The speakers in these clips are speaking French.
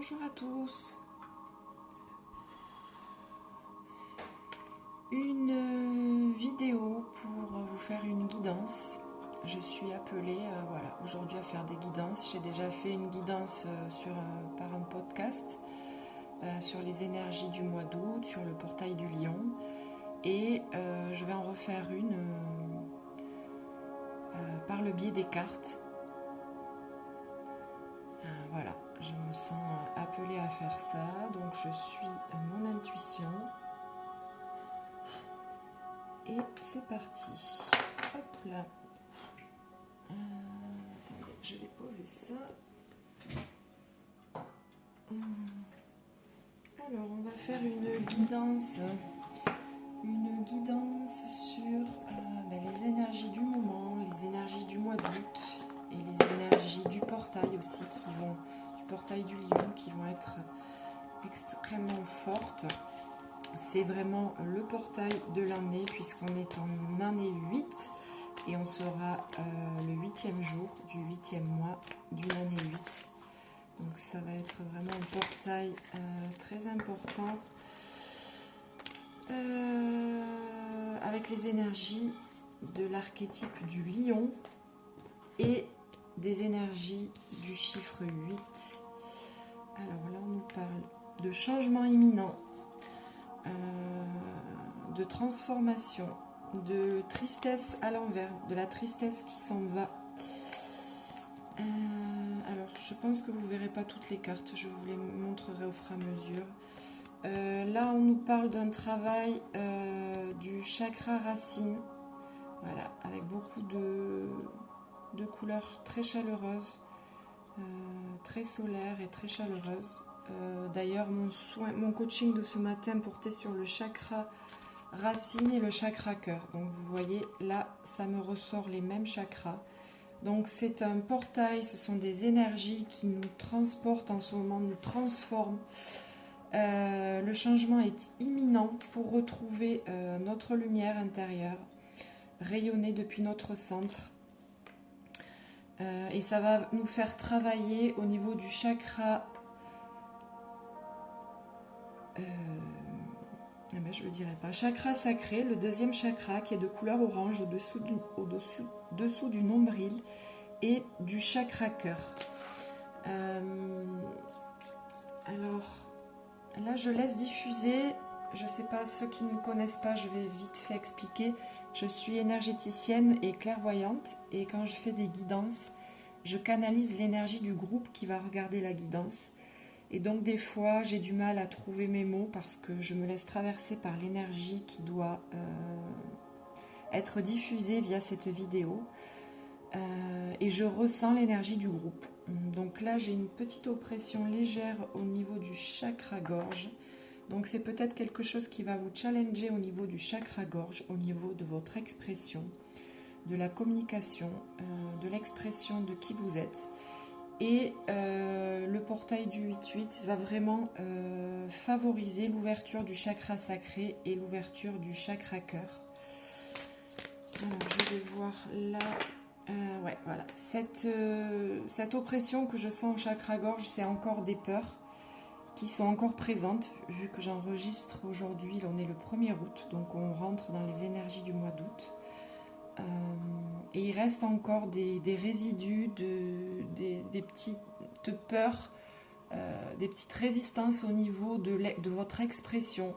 Bonjour à tous. Une vidéo pour vous faire une guidance. Je suis appelée voilà, aujourd'hui à faire des guidances. J'ai déjà fait une guidance par un podcast sur les énergies du mois d'août, sur le portail du lion. Et je vais en refaire une par le biais des cartes. Voilà, je me sens appelée à faire ça, donc je suis mon intuition. Et c'est parti. Hop là. Attendez, je vais poser ça. Alors, on va faire une guidance sur les énergies du moment, les énergies du mois d'août et les énergies du portail aussi du portail du lion qui vont être extrêmement fortes. C'est vraiment le portail de l'année puisqu'on est en année 8 et on sera le 8e jour du 8e mois d'une année 8. Donc ça va être vraiment un portail très important avec les énergies de l'archétype du lion et des énergies du chiffre 8. Alors là on nous parle de changement imminent, de transformation, de tristesse à l'envers, de la tristesse qui s'en va. Alors je pense que vous ne verrez pas toutes les cartes, je vous les montrerai au fur et à mesure. Là on nous parle d'un travail du chakra racine, voilà, avec beaucoup de couleurs très chaleureuses, très solaires et très chaleureuses. D'ailleurs mon coaching de ce matin portait sur le chakra racine et le chakra cœur. Donc vous voyez là ça me ressort les mêmes chakras. Donc c'est un portail, ce sont des énergies qui nous transportent en ce moment, nous transforment. Le changement est imminent pour retrouver notre lumière intérieure, rayonner depuis notre centre. Et ça va nous faire travailler au niveau du chakra. Je ne le dirai pas. Chakra sacré, le deuxième chakra qui est de couleur orange au-dessous du nombril et du chakra cœur. Alors là, je laisse diffuser. Je ne sais pas, ceux qui ne me connaissent pas, je vais vite fait expliquer. Je suis énergéticienne et clairvoyante et quand je fais des guidances, je canalise l'énergie du groupe qui va regarder la guidance. Et donc des fois, j'ai du mal à trouver mes mots parce que je me laisse traverser par l'énergie qui doit être diffusée via cette vidéo. Et je ressens l'énergie du groupe. Donc là, j'ai une petite oppression légère au niveau du chakra-gorge. Donc c'est peut-être quelque chose qui va vous challenger au niveau du chakra-gorge, au niveau de votre expression, de la communication, de l'expression de qui vous êtes. Et le portail du 8-8 va vraiment favoriser l'ouverture du chakra sacré et l'ouverture du chakra cœur. Alors je vais voir là. Ouais, voilà. Cette oppression que je sens au chakra-gorge, c'est encore des peurs qui sont encore présentes, vu que j'enregistre aujourd'hui, on est le 1er août, donc on rentre dans les énergies du mois d'août. Et il reste encore des résidus, des petites peurs, des petites résistances au niveau de votre expression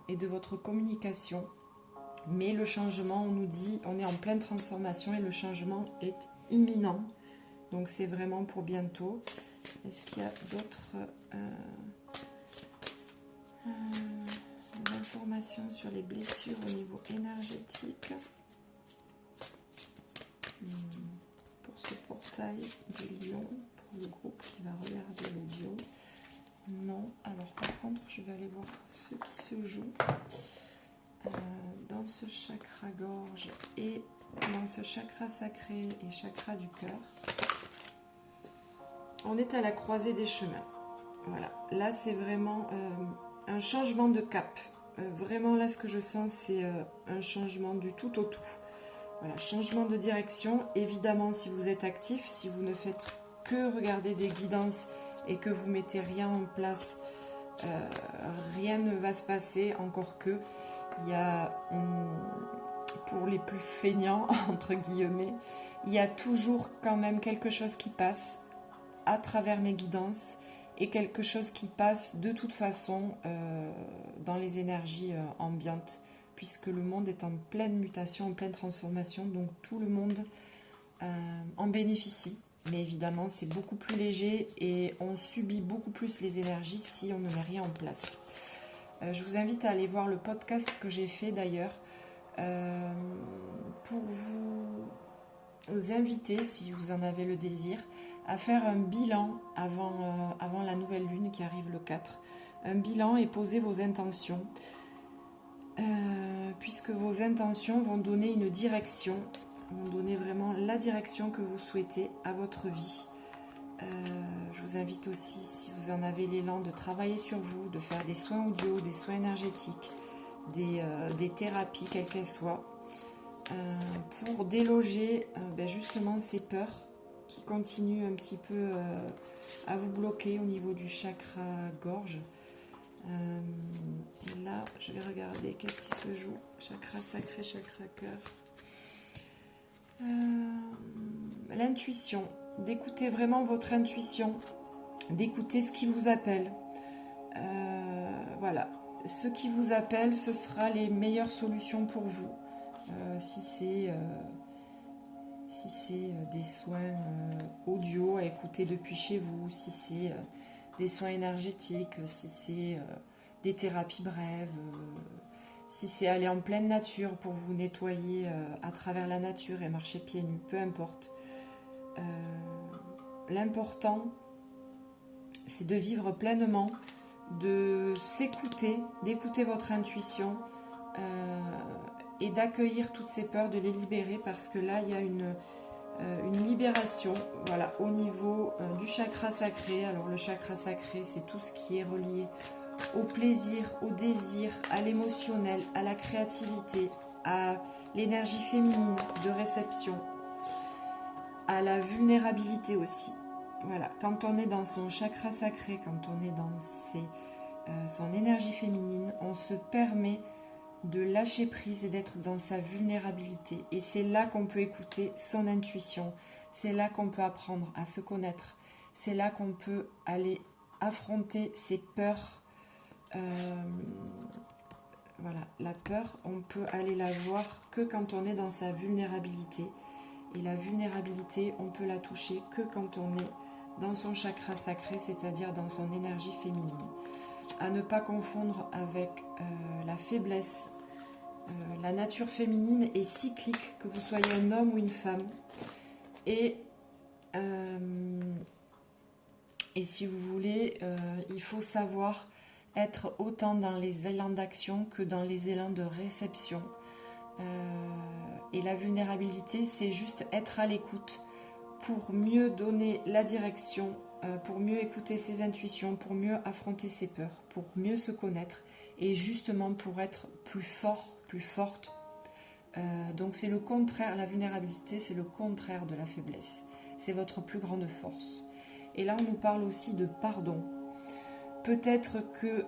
et de votre communication. Mais le changement, on nous dit, on est en pleine transformation et le changement est imminent. Donc c'est vraiment pour bientôt. Est-ce qu'il y a d'autres informations sur les blessures au niveau énergétique pour ce portail du lion, pour le groupe qui va regarder l'audio? Non. Alors par contre, je vais aller voir ce qui se joue dans ce chakra-gorge et dans ce chakra sacré et chakra du cœur. On est à la croisée des chemins. Voilà. Là, c'est vraiment un changement de cap. Vraiment, là, ce que je sens, c'est un changement du tout au tout. Voilà, changement de direction. Évidemment, si vous êtes actif, si vous ne faites que regarder des guidances et que vous mettez rien en place, rien ne va se passer, encore que il y a, pour les plus feignants, entre guillemets, il y a toujours quand même quelque chose qui passe à travers mes guidances et quelque chose qui passe de toute façon dans les énergies ambiantes, puisque le monde est en pleine mutation, en pleine transformation, donc tout le monde en bénéficie. Mais évidemment, c'est beaucoup plus léger et on subit beaucoup plus les énergies si on ne met rien en place. Je vous invite à aller voir le podcast que j'ai fait d'ailleurs pour vous inviter, si vous en avez le désir, à faire un bilan avant la nouvelle lune qui arrive le 4. Un bilan et poser vos intentions, puisque vos intentions vont donner une direction, vont donner vraiment la direction que vous souhaitez à votre vie. Je vous invite aussi, si vous en avez l'élan, de travailler sur vous, de faire des soins audio, des soins énergétiques, des thérapies, quelles qu'elles soient, pour déloger justement ces peurs qui continuent un petit peu à vous bloquer au niveau du chakra gorge. Et là, je vais regarder qu'est-ce qui se joue. Chakra sacré, chakra cœur. L'intuition, d'écouter vraiment votre intuition, d'écouter ce qui vous appelle. Voilà, ce qui vous appelle, ce sera les meilleures solutions pour vous. Si c'est des soins audio à écouter depuis chez vous, si c'est des soins énergétiques, si c'est des thérapies brèves, si c'est aller en pleine nature pour vous nettoyer à travers la nature et marcher pieds nus, peu importe. L'important, c'est de vivre pleinement, de s'écouter, d'écouter votre intuition et d'accueillir toutes ces peurs, de les libérer, parce que là, il y a une libération, voilà, au niveau du chakra sacré. Alors le chakra sacré, c'est tout ce qui est relié au plaisir, au désir, à l'émotionnel, à la créativité, à l'énergie féminine de réception, à la vulnérabilité aussi. Voilà, quand on est dans son chakra sacré, quand on est dans son énergie féminine, on se permet de lâcher prise et d'être dans sa vulnérabilité. Et c'est là qu'on peut écouter son intuition, c'est là qu'on peut apprendre à se connaître, c'est là qu'on peut aller affronter ses peurs. Voilà, la peur, on peut aller la voir que quand on est dans sa vulnérabilité. Et la vulnérabilité, on peut la toucher que quand on est dans son chakra sacré, c'est-à-dire dans son énergie féminine. À ne pas confondre avec la faiblesse. La nature féminine est cyclique, que vous soyez un homme ou une femme. Et si vous voulez, il faut savoir être autant dans les élans d'action que dans les élans de réception. Et la vulnérabilité, c'est juste être à l'écoute pour mieux donner la direction, pour mieux écouter ses intuitions, pour mieux affronter ses peurs, pour mieux se connaître et justement pour être plus fort, plus forte. Donc c'est le contraire, la vulnérabilité, c'est le contraire de la faiblesse. C'est votre plus grande force. Et là, on nous parle aussi de pardon. Peut-être que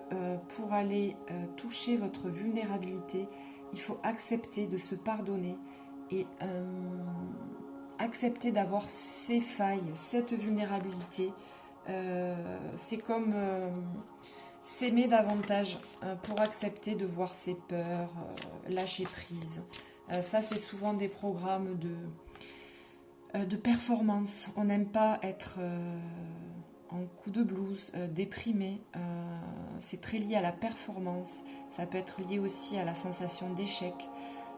pour aller toucher votre vulnérabilité, il faut accepter de se pardonner et accepter d'avoir ces failles, cette vulnérabilité. C'est comme s'aimer davantage pour accepter de voir ses peurs, lâcher prise. Ça, c'est souvent des programmes de performance. On n'aime pas être en coup de blues, déprimé. C'est très lié à la performance. Ça peut être lié aussi à la sensation d'échec.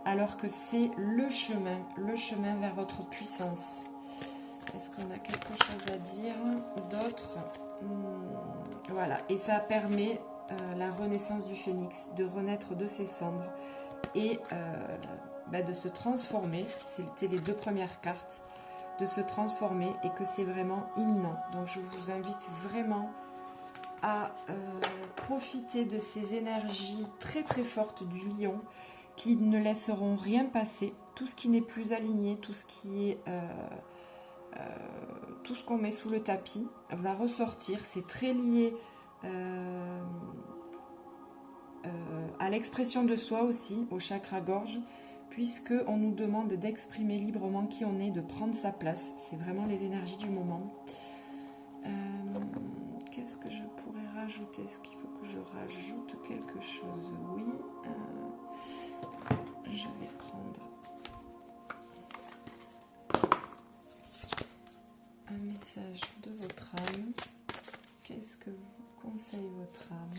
Alors que c'est le chemin vers votre puissance. Est-ce qu'on a quelque chose à dire d'autre? Voilà, et ça permet la renaissance du phénix, de renaître de ses cendres et de se transformer. C'était les deux premières cartes, de se transformer, et que c'est vraiment imminent. Donc je vous invite vraiment à profiter de ces énergies très très fortes du lion, qui ne laisseront rien passer. Tout ce qui n'est plus aligné, tout ce qui est tout ce qu'on met sous le tapis va ressortir. C'est très lié à l'expression de soi aussi, au chakra gorge, puisque on nous demande d'exprimer librement qui on est, de prendre sa place. C'est vraiment les énergies du moment. Qu'est-ce que je pourrais rajouter? Est-ce qu'il faut que je rajoute quelque chose? Oui. Je vais prendre un message de votre âme. Qu'est-ce que vous conseille votre âme?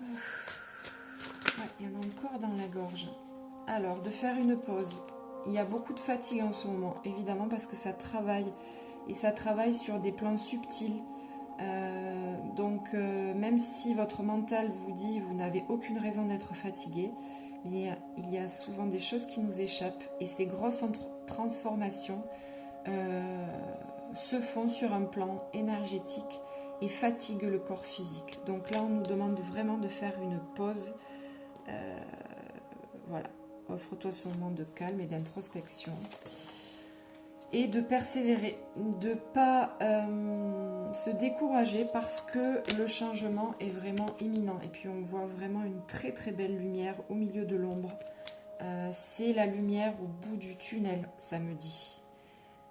Ouais, il y en a encore dans la gorge. Alors, de faire une pause. Il y a beaucoup de fatigue en ce moment, évidemment, parce que ça travaille. Et ça travaille sur des plans subtils. Donc, même si votre mental vous dit vous n'avez aucune raison d'être fatigué, il y a souvent des choses qui nous échappent. Et ces grosses transformations se font sur un plan énergétique et fatiguent le corps physique. Donc là, on nous demande vraiment de faire une pause. Voilà. Offre-toi ce moment de calme et d'introspection. Et de persévérer, de ne pas se décourager parce que le changement est vraiment imminent. Et puis on voit vraiment une très très belle lumière au milieu de l'ombre. C'est la lumière au bout du tunnel, ça me dit.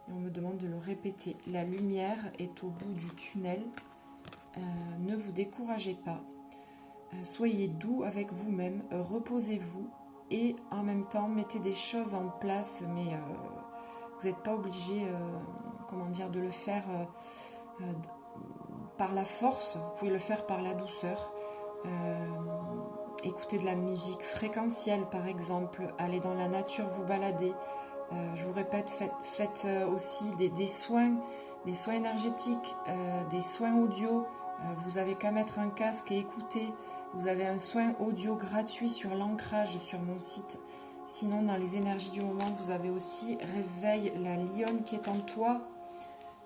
Et on me demande de le répéter. La lumière est au bout du tunnel. Ne vous découragez pas. Soyez doux avec vous-même. Reposez-vous. Et en même temps, mettez des choses en place, mais... vous n'êtes pas obligé, de le faire par la force. Vous pouvez le faire par la douceur. Écouter de la musique fréquentielle, par exemple. Aller dans la nature, vous balader. Je vous répète, faites aussi des soins énergétiques, des soins audio. Vous n'avez qu'à mettre un casque et écouter. Vous avez un soin audio gratuit sur l'ancrage sur mon site. Sinon, dans les énergies du moment, vous avez aussi réveille la lionne qui est en toi.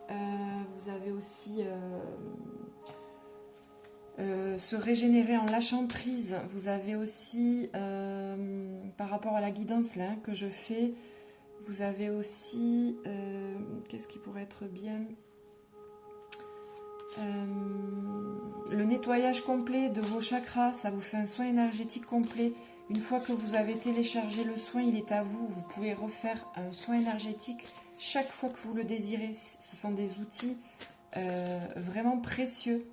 Vous avez aussi se régénérer en lâchant prise. Vous avez aussi, par rapport à la guidance là, que je fais, vous avez aussi, qu'est-ce qui pourrait être bien, le nettoyage complet de vos chakras. Ça vous fait un soin énergétique complet. Une fois que vous avez téléchargé le soin, il est à vous. Vous pouvez refaire un soin énergétique chaque fois que vous le désirez. Ce sont des outils vraiment précieux.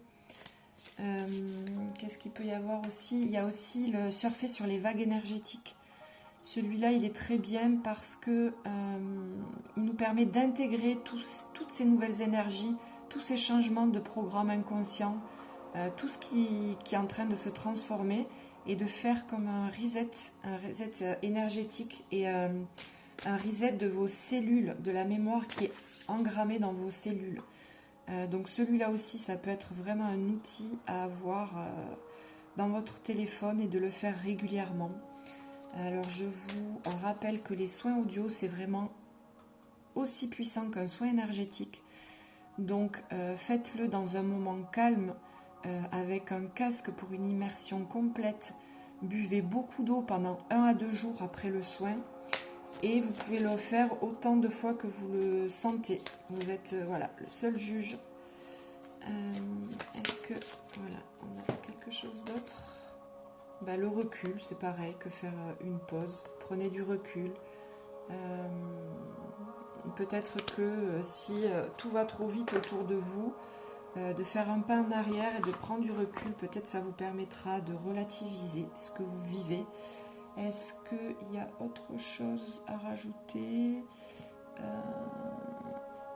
Qu'est-ce qu'il peut y avoir aussi? Il y a aussi le surfer sur les vagues énergétiques. Celui-là, il est très bien parce que il nous permet d'intégrer toutes ces nouvelles énergies, tous ces changements de programme inconscient, tout ce qui est en train de se transformer, et de faire comme un reset énergétique et un reset de vos cellules, de la mémoire qui est engrammée dans vos cellules. Donc celui-là aussi, ça peut être vraiment un outil à avoir dans votre téléphone et de le faire régulièrement. Alors je vous rappelle que les soins audio, c'est vraiment aussi puissant qu'un soin énergétique. Donc faites-le dans un moment calme, avec un casque pour une immersion complète. Buvez beaucoup d'eau pendant 1 à 2 jours après le soin. Et vous pouvez le faire autant de fois que vous le sentez. Vous êtes le seul juge. Est-ce que... Voilà, on a quelque chose d'autre? Le recul, c'est pareil que faire une pause. Prenez du recul. Peut-être que si tout va trop vite autour de vous, de faire un pas en arrière et de prendre du recul, peut-être ça vous permettra de relativiser ce que vous vivez. Est-ce qu'il y a autre chose à rajouter?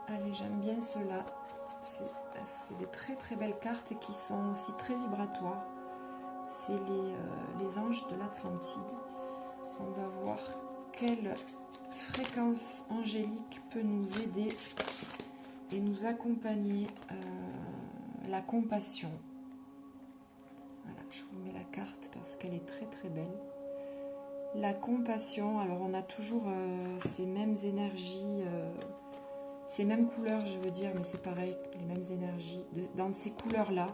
Allez, j'aime bien cela. C'est des très très belles cartes et qui sont aussi très vibratoires. C'est les anges de l'Atlantide. On va voir quelle fréquence angélique peut nous aider et nous accompagner. La compassion. Voilà, je vous mets la carte parce qu'elle est très très belle. La compassion, alors on a toujours ces mêmes énergies, ces mêmes couleurs, je veux dire, mais c'est pareil, les mêmes énergies. Dans ces couleurs-là,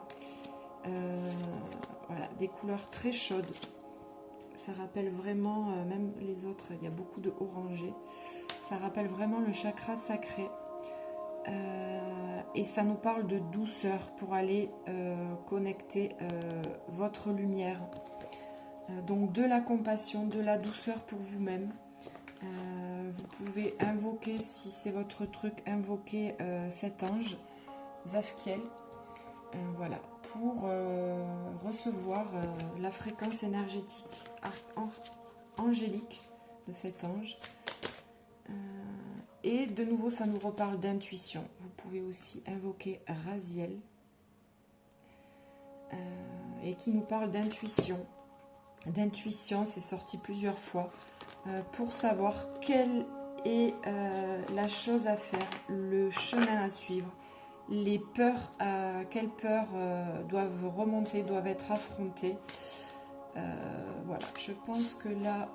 des couleurs très chaudes. Ça rappelle vraiment, même les autres, il y a beaucoup de orangé. ça rappelle vraiment le chakra sacré. Et ça nous parle de douceur pour aller connecter votre lumière. Donc de la compassion, de la douceur pour vous-même. Vous pouvez invoquer, si c'est votre truc, invoquer cet ange, Zafkiel, voilà, pour recevoir la fréquence énergétique angélique de cet ange. Et de nouveau, ça nous reparle d'intuition. Vous pouvez aussi invoquer Raziel, et qui nous parle d'intuition. D'intuition, c'est sorti plusieurs fois, pour savoir quelle est la chose à faire, le chemin à suivre, les peurs, quelles peurs doivent remonter, doivent être affrontées. Voilà, je pense que là,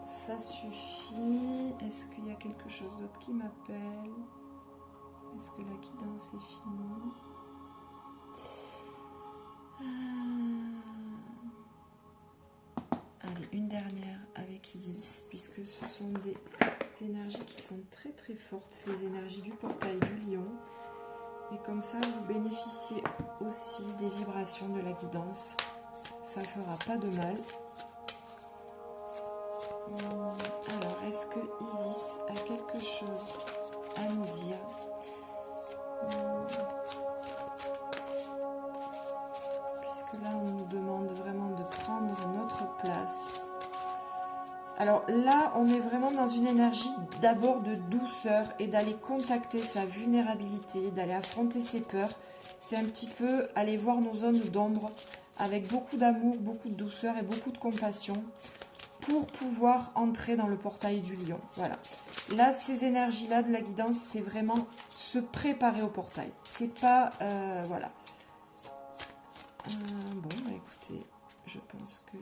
ça suffit. Est-ce qu'il y a quelque chose d'autre qui m'appelle? Est-ce que la guidance est finie? Allez, une dernière avec Isis, puisque ce sont des énergies qui sont très très fortes, les énergies du portail du lion. Et comme ça, vous bénéficiez aussi des vibrations de la guidance. Ça ne fera pas de mal. Alors, est-ce que Isis a quelque chose à nous dire? Puisque là, on nous demande vraiment de prendre notre place. Alors là, on est vraiment dans une énergie d'abord de douceur et d'aller contacter sa vulnérabilité, d'aller affronter ses peurs. C'est un petit peu aller voir nos zones d'ombre avec beaucoup d'amour, beaucoup de douceur et beaucoup de compassion pour pouvoir entrer dans le portail du lion. Voilà. Là, ces énergies-là de la guidance, c'est vraiment se préparer au portail. C'est pas... voilà. Bon, bah écoutez, je pense que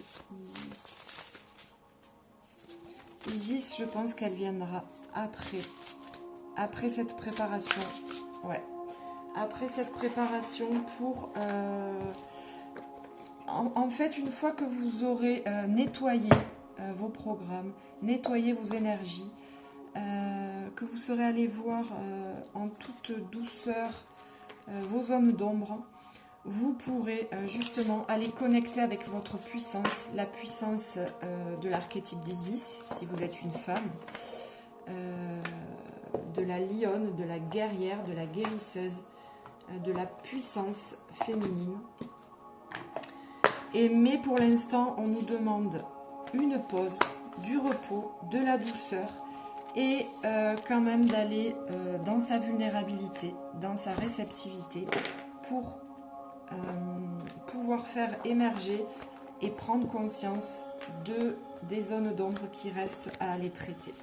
Isis, je pense qu'elle viendra après cette préparation. Ouais. Après cette préparation pour... en fait, une fois que vous aurez nettoyé vos programmes, nettoyé vos énergies, que vous serez allé voir en toute douceur vos zones d'ombre, vous pourrez justement aller connecter avec votre puissance, la puissance de l'archétype d'Isis, si vous êtes une femme, de la lionne, de la guerrière, de la guérisseuse, de la puissance féminine. Mais pour l'instant, on nous demande une pause, du repos, de la douceur et quand même d'aller dans sa vulnérabilité, dans sa réceptivité pour pouvoir faire émerger et prendre conscience des zones d'ombre qui restent à aller traiter.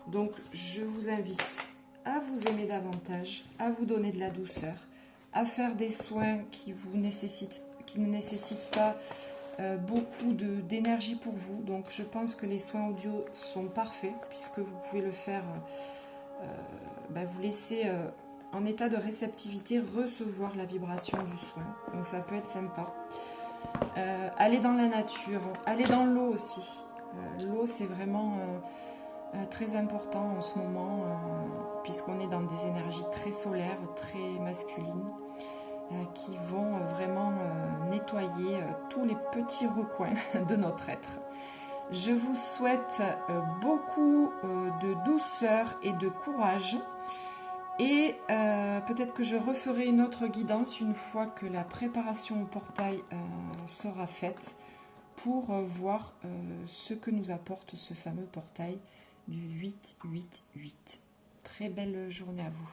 Donc je vous invite à vous aimer davantage, à vous donner de la douceur, à faire des soins qui ne nécessitent pas beaucoup d'énergie pour vous. Donc je pense que les soins audio sont parfaits puisque vous pouvez le faire, vous laisser en état de réceptivité recevoir la vibration du soin. Donc ça peut être sympa. Aller dans la nature, aller dans l'eau aussi. L'eau c'est vraiment très important en ce moment puisqu'on est dans des énergies très solaires, très masculines. Qui vont vraiment nettoyer tous les petits recoins de notre être. Je vous souhaite beaucoup de douceur et de courage et peut-être que je referai une autre guidance une fois que la préparation au portail sera faite pour voir ce que nous apporte ce fameux portail du 8-8-8. Très belle journée à vous.